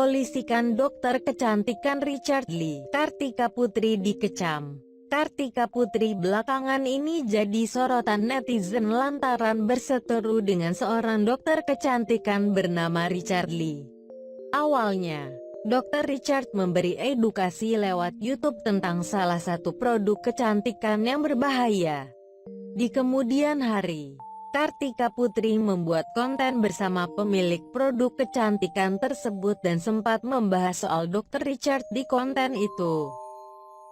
mempolisikan dokter kecantikan Richard Lee. Kartika Putri dikecam. Kartika Putri belakangan ini jadi sorotan netizen lantaran berseteru dengan seorang dokter kecantikan bernama Richard Lee. Awalnya, Dr. Richard memberi edukasi lewat YouTube tentang salah satu produk kecantikan yang berbahaya. Di kemudian hari, Kartika Putri membuat konten bersama pemilik produk kecantikan tersebut dan sempat membahas soal Dr. Richard di konten itu.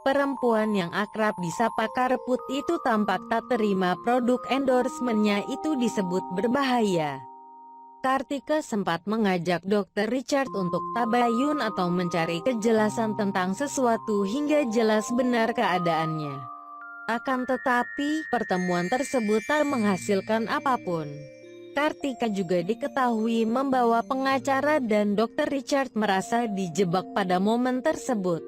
Perempuan yang akrab disapa Karput itu tampak tak terima produk endorsementnya itu disebut berbahaya. Kartika sempat mengajak Dr. Richard untuk tabayun atau mencari kejelasan tentang sesuatu hingga jelas benar keadaannya. Akan tetapi, pertemuan tersebut tak menghasilkan apapun. Kartika juga diketahui membawa pengacara dan Dr. Richard merasa dijebak pada momen tersebut.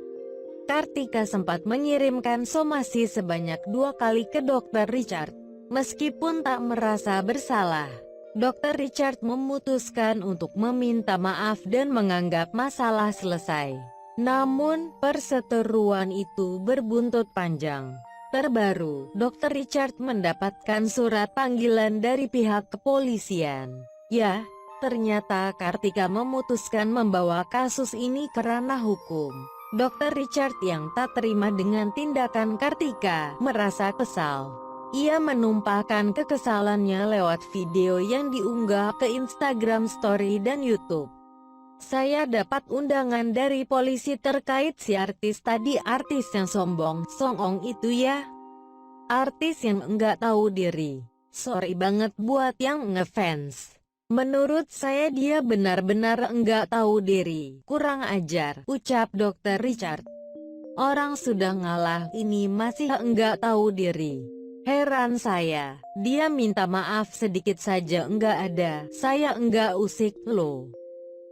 Kartika sempat mengirimkan somasi sebanyak 2 kali ke Dr. Richard. Meskipun tak merasa bersalah, Dr. Richard memutuskan untuk meminta maaf dan menganggap masalah selesai. Namun, perseteruan itu berbuntut panjang. Terbaru, Dr. Richard mendapatkan surat panggilan dari pihak kepolisian. Ya, ternyata Kartika memutuskan membawa kasus ini ke ranah hukum. Dr. Richard yang tak terima dengan tindakan Kartika, merasa kesal. Ia menumpahkan kekesalannya lewat video yang diunggah ke Instagram Story dan YouTube. Saya dapat undangan dari polisi terkait si artis tadi, artis yang sombong, songong itu ya. Artis yang enggak tahu diri. Sorry banget buat yang ngefans. Menurut saya dia benar-benar enggak tahu diri. Kurang ajar, ucap Dr. Richard. Orang sudah ngalah, ini masih enggak tahu diri. Heran saya, dia minta maaf sedikit saja enggak ada. Saya enggak usik loh.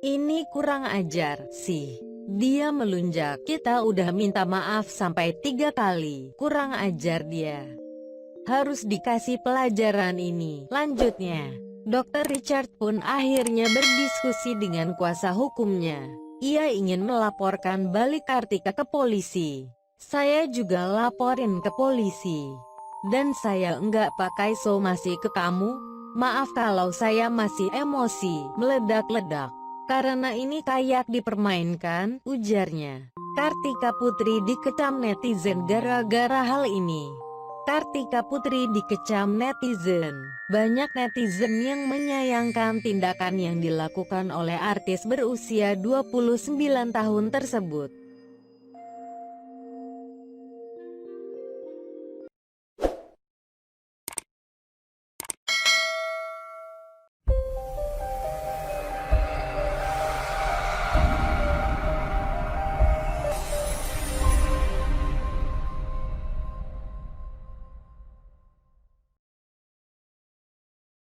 Ini kurang ajar sih. Dia melunjak. Kita udah minta maaf sampai 3 kali. Kurang ajar dia. Harus dikasih pelajaran ini. Lanjutnya, Dr. Richard pun akhirnya berdiskusi dengan kuasa hukumnya. Ia ingin melaporkan balik Kartika ke polisi. Saya juga laporin ke polisi. Dan saya enggak pakai somasi ke kamu. Maaf kalau saya masih emosi, meledak-ledak. Karena ini kayak dipermainkan, ujarnya. Kartika Putri dikecam netizen gara-gara hal ini. Kartika Putri dikecam netizen. Banyak netizen yang menyayangkan tindakan yang dilakukan oleh artis berusia 29 tahun tersebut.